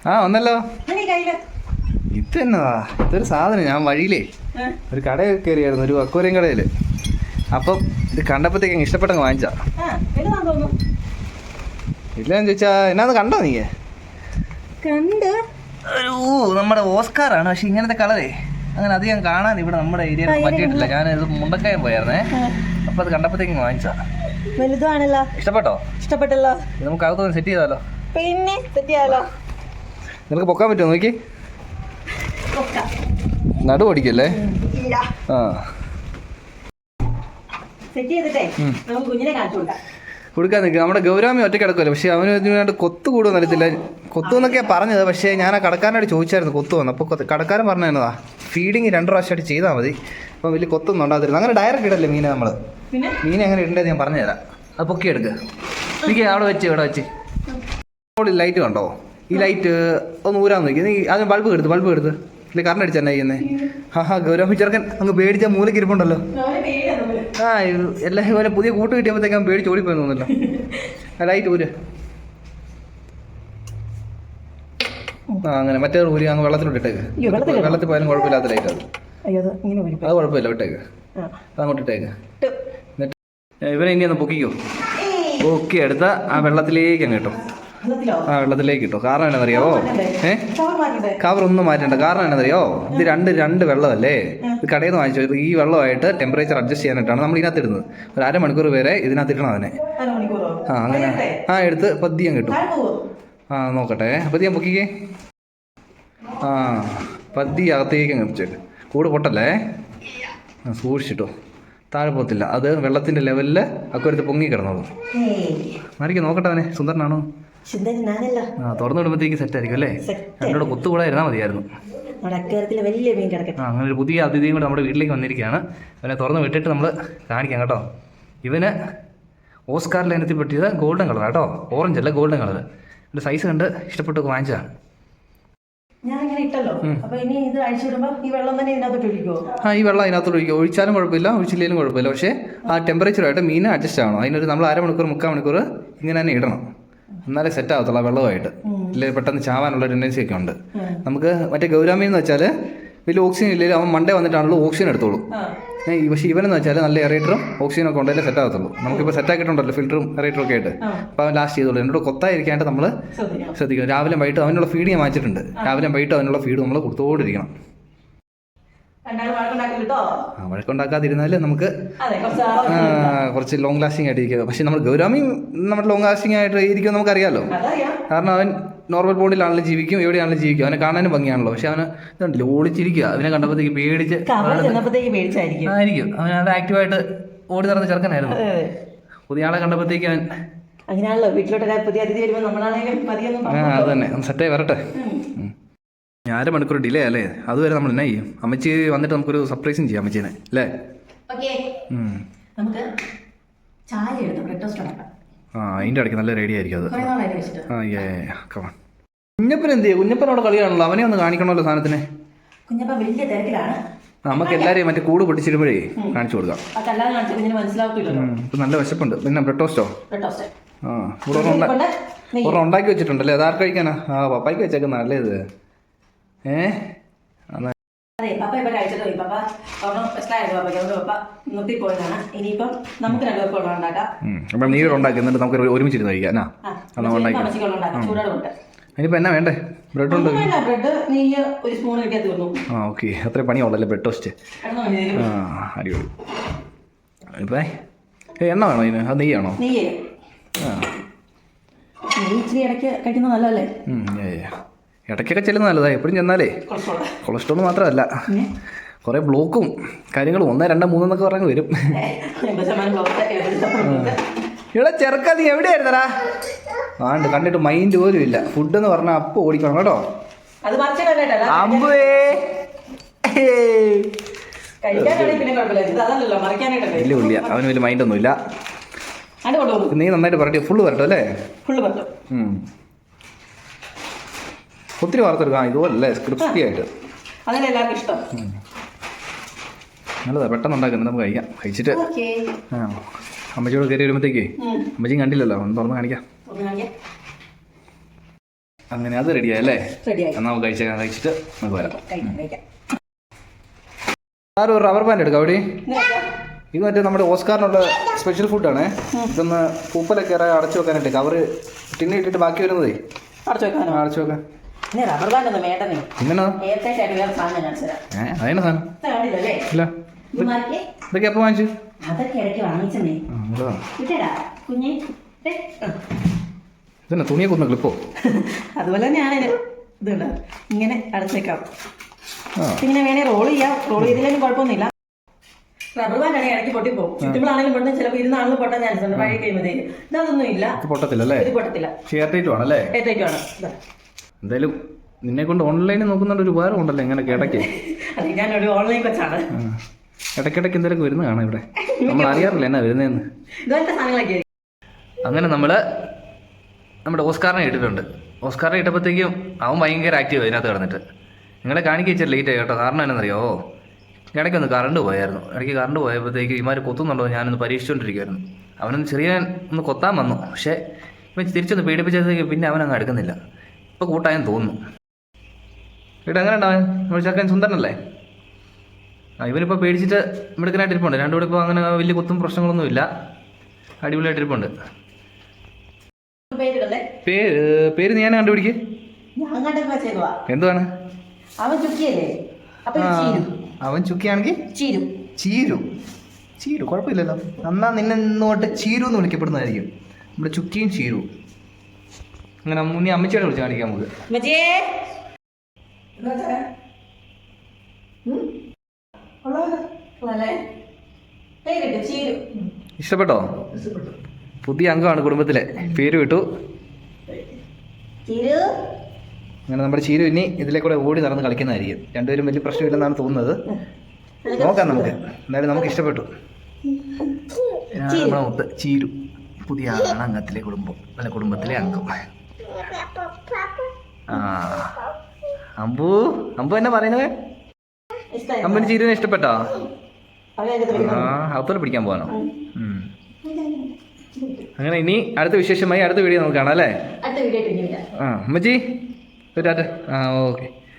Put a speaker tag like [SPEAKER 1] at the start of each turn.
[SPEAKER 1] ആ വന്നല്ലോ. ഇത് എന്നതാ, ഇതൊരു സാധനം. ഞാൻ വഴിയിലേ ഒരു കടയിൽ കയറിയായിരുന്നു, ഒരു അക്വേറിയം കടയിൽ. അപ്പം ഇത് കണ്ടപ്പോഴത്തേക്ക് ഇഷ്ടപ്പെട്ടങ്ങ് വാങ്ങിച്ചാ. ഇല്ലാന്ന് ചോദിച്ചാ എന്നാന്ന് കണ്ടോ നീ? നമ്മുടെ ഓസ്കാറാണ്, പക്ഷെ ഇങ്ങനത്തെ കളറേ അങ്ങനെ അധികം കാണാൻ ഇവിടെ നമ്മുടെ ഏരിയയിൽ പറ്റിയിട്ടില്ല. ഞാൻ ഇത് മുണ്ടക്കയം പോയായിരുന്നേ, അപ്പൊ അത് കണ്ടപ്പോഴത്തേക്കും വാങ്ങിച്ചാ.
[SPEAKER 2] വലുതാണല്ലോ.
[SPEAKER 1] ഇഷ്ടപ്പെട്ടോ?
[SPEAKER 2] ഇഷ്ടപ്പെട്ടല്ലോ.
[SPEAKER 1] നമുക്ക് അകത്തൊന്ന് സെറ്റ് ചെയ്താലോ?
[SPEAKER 2] പിന്നെ സെറ്റ് ചെയ്യാലോ.
[SPEAKER 1] നിനക്ക് പൊക്കാൻ പറ്റുമോ നോക്കി? നടു ഓടിക്കല്ലേ? ആ കൊടുക്കാൻ നിൽക്കുക. നമ്മുടെ ഗൗരാമി ഒറ്റ കിടക്കുമല്ലോ, പക്ഷെ അവന് ഇതിനായിട്ട് കൊത്തു കൂടുമെന്ന് അറിയത്തില്ല. കൊത്തു എന്നൊക്കെയാണ് പറഞ്ഞത്, പക്ഷേ ഞാൻ ആ കടക്കാരനോട് ചോദിച്ചായിരുന്നു കൊത്തു വന്നു. അപ്പോൾ കടക്കാരൻ പറഞ്ഞു തന്നതാ ഫീഡിങ് 2 പ്രാവശ്യമായിട്ട് ചെയ്താൽ മതി, അപ്പം വലിയ കൊത്തൊന്നും ഉണ്ടാകത്തില്ല. അങ്ങനെ ഡയറക്റ്റ് ഇടല്ലേ മീനെ നമ്മൾ. മീനെ എങ്ങനെ ഇടേണ്ടത് ഞാൻ പറഞ്ഞു തരാം. അത് പൊക്കി എടുക്കുക. എനിക്ക് അവിടെ വെച്ച് ഇവിടെ വെച്ച് ലൈറ്റ് കണ്ടോ? ഈ ലൈറ്റ് ഒന്ന് ഊരാൻ നോക്കി. നീ അതിന് ബൾബ് എടുത്ത് ഇല്ല കറണ്ട് അടിച്ചാൽ എന്നാ ചെയ്യുന്നത്? ഗൗരവ ചെറുക്കൻ അങ്ങ് പേടിച്ച മൂലയ്ക്ക് ഇരിപ്പുണ്ടല്ലോ. ആ എല്ലാം ഇതുപോലെ പുതിയ കൂട്ട് കിട്ടിയപ്പോഴത്തേക്കും പേടിച്ച് ഓടിപ്പോയി തോന്നുന്നല്ലോ. ആ ലൈറ്റ് ഊര്. ആ അങ്ങനെ മറ്റേ ഊരി അങ്ങ് വെള്ളത്തിലോട്ടിട്ടേക്ക്. വെള്ളത്തിൽ പോയാലും കുഴപ്പമില്ലാത്ത ലൈറ്റ് അത്. അത് കുഴപ്പമില്ല, വിട്ടേക്ക്. അതങ്ങോട്ട് ഇട്ടേക്ക്. ഇവനെ ഇനി ഒന്ന് പൊക്കിക്കോ. പൊക്കി എടുത്ത ആ വെള്ളത്തിലേക്ക് അങ്ങ് കിട്ടും. ആ വെള്ളത്തിലേക്ക് കിട്ടും. കാരണം എന്നാണെന്നറിയാവോ? കവറൊന്നും മാറ്റണ്ട. കാരണം എന്നാണെന്നറിയോ? ഇത് രണ്ട് വെള്ളമല്ലേ. ഇത് കടയിൽ നിന്ന് വാങ്ങിച്ചു. ഈ വെള്ളമായിട്ട് ടെമ്പറേച്ചർ അഡ്ജസ്റ്റ് ചെയ്യാനായിട്ടാണ് നമ്മൾ ഇതിനകത്ത് ഇടുന്നത്. ഒരു 1/2 മണിക്കൂർ വരെ ഇതിനകത്ത് ഇടണം അതിനെ. ആ അങ്ങനെ എടുത്ത് പതിയം കിട്ടും. ആ നോക്കട്ടെ, പതിയം പൊക്കിക്കേ. ആ പതി അകത്തേക്ക് അങ്ങ് വെച്ചേക്ക്. കൂട് പൊട്ടല്ലേ? സൂക്ഷിച്ചിട്ടോ, താഴെ പോകത്തില്ല. അത് വെള്ളത്തിൻ്റെ ലെവലിൽ അക്വരത്ത് പൊങ്ങി കിടന്നോളൂ. മാറിക്ക് നോക്കട്ടെ അവനെ സുന്ദരനാണോ? ആ തുറന്നു വിടുമ്പോഴത്തേക്ക് സെറ്റ് ആയിരിക്കും അല്ലേ? എന്നോട് കൊത്തുകൂടെ ഇരുന്നാൽ മതിയായിരുന്നു. അങ്ങനെ ഒരു പുതിയ അതിഥിയും കൂടെ നമ്മുടെ വീട്ടിലേക്ക് വന്നിരിക്കുകയാണ്. അവനെ തുറന്ന് വിട്ടിട്ട് നമ്മൾ കാണിക്കാം കേട്ടോ. ഇവന് ഓസ്കാർ ലൈനത്തിൽ പറ്റിയത് ഗോൾഡൻ കളർ കേട്ടോ, ഓറഞ്ച് അല്ല ഗോൾഡൻ കളർ. എൻ്റെ സൈസ് കണ്ട് ഇഷ്ടപ്പെട്ടൊക്കെ വാങ്ങിച്ചതാണ്. ആ ഈ വെള്ളം അതിനകത്തോട്ട് ഒഴിക്കുക. ഒഴിച്ചാലും കുഴപ്പമില്ല, ഒഴിച്ചില്ലെങ്കിലും കുഴപ്പമില്ല. പക്ഷേ ആ ടെമ്പറേച്ചറുമായിട്ട് മീൻ അഡ്ജസ്റ്റ് ആവണം. അതിനൊരു നമ്മൾ 1/2 മണിക്കൂർ 3/4 മണിക്കൂർ ഇങ്ങനെ തന്നെ ഇടണം. എന്നാലേ സെറ്റ് ആവത്തുള്ളൂ വെള്ളമായിട്ട്. ഇല്ലെങ്കിൽ പെട്ടെന്ന് ചാവാനുള്ള ടെൻഡൻസി ഒക്കെ ഉണ്ട്. നമുക്ക് മറ്റേ ഗൗരാമി എന്ന് വെച്ചാൽ വലിയ ഓക്സിജൻ ഇല്ലെങ്കിൽ അവൻ മണ്ടേ വന്നിട്ടാണല്ലോ ഓക്സിജൻ എടുത്തോളൂ. പക്ഷേ ഇവനെന്ന് വെച്ചാൽ നല്ല എറേറ്ററും ഓക്സിജനും ഒക്കെ ഉണ്ടെങ്കിൽ സെറ്റ് ആകത്തുള്ളൂ. നമുക്കിപ്പോൾ സെറ്റ് ആക്കിയിട്ടുണ്ടല്ലോ ഫിൽറ്ററും എറേറ്ററും ഒക്കെ ആയിട്ട്. അപ്പോൾ അവൻ ലാസ്റ്റ് ചെയ്തോളൂ. എന്നോട് കൊത്തായിരിക്കാനായിട്ട് നമ്മൾ ശ്രദ്ധിക്കണം. രാവിലെ വൈകിട്ട് അവനുള്ള ഫീഡ് ഞാൻ വാങ്ങിച്ചിട്ടുണ്ട്. രാവിലെ വൈകിട്ട് അവനുള്ള ഫീഡ് നമ്മൾ കൊടുത്തുകൊണ്ടിരിക്കണം. വഴക്കുണ്ടാക്കാതിരുന്നാൽ നമുക്ക് കുറച്ച് ലോങ് ലാസ്റ്റിംഗ് ആയിട്ട് ഇരിക്കുക. പക്ഷെ നമ്മൾ ഗൗരാമി നമ്മുടെ ലോങ് ലാസ്റ്റിംഗ് ആയിട്ട് ഇരിക്കും നമുക്കറിയാമല്ലോ. കാരണം അവൻ നോർമൽ ബോണ്ടിലാണെങ്കിലും ജീവിക്കും, എവിടെയാണെങ്കിലും ജീവിക്കും. അവനെ കാണാനും ഭംഗിയാണല്ലോ. പക്ഷെ അവന് ഇതുണ്ടല്ലോ ഓടിച്ചിരിക്കുക. അവനെ കണ്ടപ്പോഴത്തേക്ക് ആയിരിക്കും. അവൻ അവിടെ ആക്റ്റീവായിട്ട് ഓടി നടന്ന ചെറുക്കനായിരുന്നു. പുതിയ ആളെ കണ്ടപ്പോഴത്തേക്ക് അവൻ അത് തന്നെ സെറ്റായി വരട്ടെ. 1/2 മണിക്കൂർ ഡിലേ അല്ലേ? അതുവരെ നമ്മൾ എന്നാ ചെയ്യും? അമ്മച്ചി വന്നിട്ട് നമുക്കൊരു സർപ്രൈസും ചെയ്യാം അമ്മച്ചീനെ അല്ലേ? ആ അതിൻ്റെ ഇടയ്ക്ക് നല്ല റെഡി ആയിരിക്കും അത്. കുഞ്ഞപ്പൻ എന്ത് ചെയ്യും? കുഞ്ഞപ്പനോട് കളിയാണല്ലോ. അവനെ ഒന്ന് കാണിക്കണമല്ലോ സാധനത്തിനെ. നമുക്ക് എല്ലാവരെയും മറ്റേ കൂട് പൊട്ടിച്ചിടുമ്പോഴേ കാണിച്ചു കൊടുക്കാം. ഇപ്പം നല്ല വിശപ്പുണ്ട്. പിന്നെ ബ്രെഡ് ടോസ്റ്റോ? ആ ഇവിടെ ഉണ്ടാക്കി വെച്ചിട്ടുണ്ടല്ലേ? അത് ആർക്ക് കഴിക്കാനാ? ആ പപ്പായ്ക്ക് വെച്ചേക്കുന്ന അല്ലേ ഇത്? നീരുണ്ടാക്കി എന്നിട്ട് നമുക്ക് ഒരുമിച്ചിരുന്ന് കഴിക്കാം. ഇനിയിപ്പോൾ എന്നാ വേണ്ടേ? ബ്രെഡ് ഉണ്ട്. ആ ഓക്കെ, അത്രയും പണിയുള്ളല്ലേ ബ്രെഡ് ടോസ്റ്റ്. ആ അടിപൊളി. ഇപ്പം എണ്ണ വേണോ ഇതിന്? അത് നെയ്യാണോ? ഇടയ്ക്കൊക്കെ ചെല്ലുന്ന നല്ലതാണ്. എപ്പോഴും ചെന്നാലേ കൊളസ്ട്രോൾ മാത്രമല്ല കുറേ ബ്ലോക്കും കാര്യങ്ങളും 1, 2, 3 എന്നൊക്കെ പറഞ്ഞ് വരും. ഇവിടെ ചെറുക്ക നീ എവിടെയായിരുന്നടാ? ആണ്ട് കണ്ടിട്ട് മൈൻഡ് പോലും ഇല്ല. ഫുഡ് എന്ന് പറഞ്ഞാൽ അപ്പം ഓടിക്കണം കേട്ടോ. അമ്പേ വലിയ ഉള്ളിയ, അവന് വലിയ മൈൻഡൊന്നും ഇല്ല. നീ നന്നായിട്ട് പറയട്ടെ. ഫുള്ള് വരട്ടെ അല്ലേ? ഒത്തിരി വാർത്തെടുക്കാം ഇതുപോലല്ലേ ക്രിസ്പി ആയിട്ട്. നല്ലതാ, പെട്ടെന്ന് ഉണ്ടാക്കുന്നത് നമുക്ക് കഴിക്കാം. കഴിച്ചിട്ട് അമ്മച്ചിയോട് കയറി വരുമ്പോഴത്തേക്ക് അമ്മച്ചിയും കണ്ടില്ലല്ലോ, ഒന്ന് തുറന്ന് കാണിക്കാം. അങ്ങനെ അത് റെഡിയായല്ലേ?
[SPEAKER 2] റെഡിയായി.
[SPEAKER 1] എന്നാൽ നമുക്ക് കഴിച്ചിട്ട് നമുക്ക് വരാം.
[SPEAKER 2] കഴിക്കാം.
[SPEAKER 1] ആരും ഒരു റബ്ബർ ബാൻഡ് എടുക്കാം അവിടെ.
[SPEAKER 2] ഇന്ന് കഴിക്കാം.
[SPEAKER 1] ഇത് മറ്റേ നമ്മുടെ ഓസ്കാറിനുള്ള സ്പെഷ്യൽ ഫുഡാണ്. ഇതൊന്ന് പൂപ്പലൊക്കെ അടച്ചു വെക്കാനായിട്ട് കവറ് ടിന്നി ഇട്ടിട്ട് ബാക്കി വരുന്നതേ
[SPEAKER 2] അടച്ചു വെക്കാനോ?
[SPEAKER 1] അടച്ചു വെക്കാൻ.
[SPEAKER 2] ഇനി റബ്ബർ ബാൻഡ് ഒന്നും വേണ്ടേ?
[SPEAKER 1] ഇങ്ങനെ
[SPEAKER 2] ഏർട്ടൈറ്റായിട്ട് സാധനം കാണിച്ചു തരാം.
[SPEAKER 1] അതന്നെ സാധനം
[SPEAKER 2] കാണില്ലല്ലേ?
[SPEAKER 1] ഇല്ല.
[SPEAKER 2] ഇത് മാറ്റി.
[SPEAKER 1] ഇതൊക്കെ എപ്പോൾ വാങ്ങിച്ചു?
[SPEAKER 2] അതൊക്കെ ഇടയ്ക്ക് വാങ്ങിച്ചേ. കിട്ടേടാ കുഞ്ഞെ.
[SPEAKER 1] ഇതന്നെ തുണിയെ കൊന്ന ക്ലിപ്പോ?
[SPEAKER 2] അതുപോലെ തന്നെയാണ് ഇതുണ്ട്. ഇങ്ങനെ അടച്ചേക്കാം. ഇങ്ങനെ വേണേ റോൾ ചെയ്യാം. റോൾ ചെയ്തില്ലെങ്കിലും കുഴപ്പമൊന്നുമില്ല. റബ്ബർ ബാൻഡ് ആണെങ്കിൽ ഇടയ്ക്ക് പൊട്ടിപ്പോകും. ചുറ്റുമ്പോഴാണെങ്കിലും പൊട്ടുന്ന ചിലപ്പോൾ ഇരുന്നാണെങ്കിലും പൊട്ടാൻ ചാൻസ് ഉണ്ട്. പഴയ കഴിയുമ്പോഴത്തേക്ക് ഇതൊന്നും ഇല്ല.
[SPEAKER 1] പൊട്ടത്തില്ലല്ലേ?
[SPEAKER 2] ഇത് പൊട്ടത്തില്ല.
[SPEAKER 1] എയർടൈറ്റ് ആണല്ലേ?
[SPEAKER 2] എയർടൈറ്റ് ആണ്.
[SPEAKER 1] എന്തായാലും നിന്നെ കൊണ്ട് ഓൺലൈനിൽ നോക്കുന്നുണ്ട് ഒരു ഉപകാരം ഉണ്ടല്ലോ. ഇങ്ങനെ ഇടയ്ക്ക്
[SPEAKER 2] അതെ, ഞാനൊരു ഓൺലൈൻ കൊച്ചാണ്.
[SPEAKER 1] ഇടയ്ക്കിടയ്ക്ക് എന്തെങ്കിലും വരുന്ന കാണാം ഇവിടെ. നമ്മൾ അറിയാറില്ല എന്നാ വരുന്നതെന്ന്.
[SPEAKER 2] ഇതുപോലത്തെ സാധനങ്ങളൊക്കെ.
[SPEAKER 1] അങ്ങനെ നമ്മൾ നമ്മുടെ ഓസ്കാറിനെ ഇട്ടിട്ടുണ്ട്. ഓസ്കാറിനെ ഇട്ടപ്പോഴത്തേക്കും അവൻ ഭയങ്കര ആക്റ്റീവ് അതിനകത്ത് കിടന്നിട്ട്. നിങ്ങളെ കാണിക്കാൻ ഇച്ചിരി ലേറ്റ് ആയി കേട്ടോ. കാരണം എന്നാണെന്നറിയോ, ഇടയ്ക്കൊന്ന് കറണ്ട് പോയായിരുന്നു. ഇടയ്ക്ക് കറണ്ട് പോയപ്പോഴത്തേക്ക് ഇമാർ കൊത്തുന്നുണ്ടോ ഞാനൊന്ന് പരീക്ഷിച്ചുകൊണ്ടിരിക്കുമായിരുന്നു. അവനൊന്ന് ചെറിയ ഒന്ന് കൊത്താൻ വന്നു. പക്ഷേ ഇവൻ തിരിച്ചൊന്ന് പീഡിപ്പിച്ചപ്പോഴത്തേക്ക് പിന്നെ അവനങ്ങ് അടുക്കുന്നില്ല. ഇപ്പോൾ കൂട്ടായെന്ന് തോന്നുന്നു. ഇവിടെ അങ്ങനെ ഉണ്ടാവാൻ നമ്മൾ ചക്കൻ സുന്ദരനല്ലേ? ഇവനിപ്പോൾ പേടിച്ചിട്ട് മിടുക്കനായിട്ട് ഇരിപ്പുണ്ട്. രണ്ടുകൂടെ ഇപ്പോൾ അങ്ങനെ വലിയ കുത്തും പ്രശ്നങ്ങളൊന്നുമില്ല. അടിപൊളിയായിട്ട് ഇരിപ്പുണ്ട്. പേര് നീ തന്നെ കണ്ടുപിടിക്ക്.
[SPEAKER 2] ഞാൻ കണ്ടൊക്കെ ചെയ്തതാ.
[SPEAKER 1] എന്തുവാണ്?
[SPEAKER 2] അവൻ ചുക്കിയല്ലേ? അപ്പൊ
[SPEAKER 1] അവൻ ചുക്കിയാണെങ്കിൽ ചീരു കുഴപ്പമില്ലല്ലോ. എന്നാ നിന്നെ ഇന്നോട്ട് ചീരു എന്ന് വിളിക്കപ്പെടുന്നതായിരിക്കും. നമ്മുടെ ചുക്കിയും ചീരു. അങ്ങനെ മുന്നേ അമ്മച്ചിയോടെ വിളിച്ച് കാണിക്കാം നമുക്ക്. ഇഷ്ടപ്പെട്ടോ? പുതിയ അംഗമാണ് കുടുംബത്തിലെ. പേര് വിട്ടു. അങ്ങനെ നമ്മുടെ ചീരു ഇനി ഇതിലെ കൂടെ ഓടി നടന്ന് കളിക്കുന്നതായിരിക്കും. രണ്ടുപേരും വലിയ പ്രശ്നമില്ലെന്നാണ് തോന്നുന്നത്. നോക്കാം നമുക്ക്. എന്തായാലും നമുക്ക് ഇഷ്ടപ്പെട്ടു. നമ്മുടെ മൊത്ത ചീരു പുതിയ അംഗത്തിലെ കുടുംബത്തിലെ അംഗം. അമ്പു എന്നാ പറയുന്നത്? അമ്പന് ചീരുവിനെ ഇഷ്ടപ്പെട്ടോ? അകത്തോടെ പിടിക്കാൻ പോകാനോ? അങ്ങനെ ഇനി അടുത്ത വിശേഷമായി അടുത്ത വീഡിയോ നമുക്ക് കാണാം അല്ലേ? അമ്മച്ചി ഓക്കെ.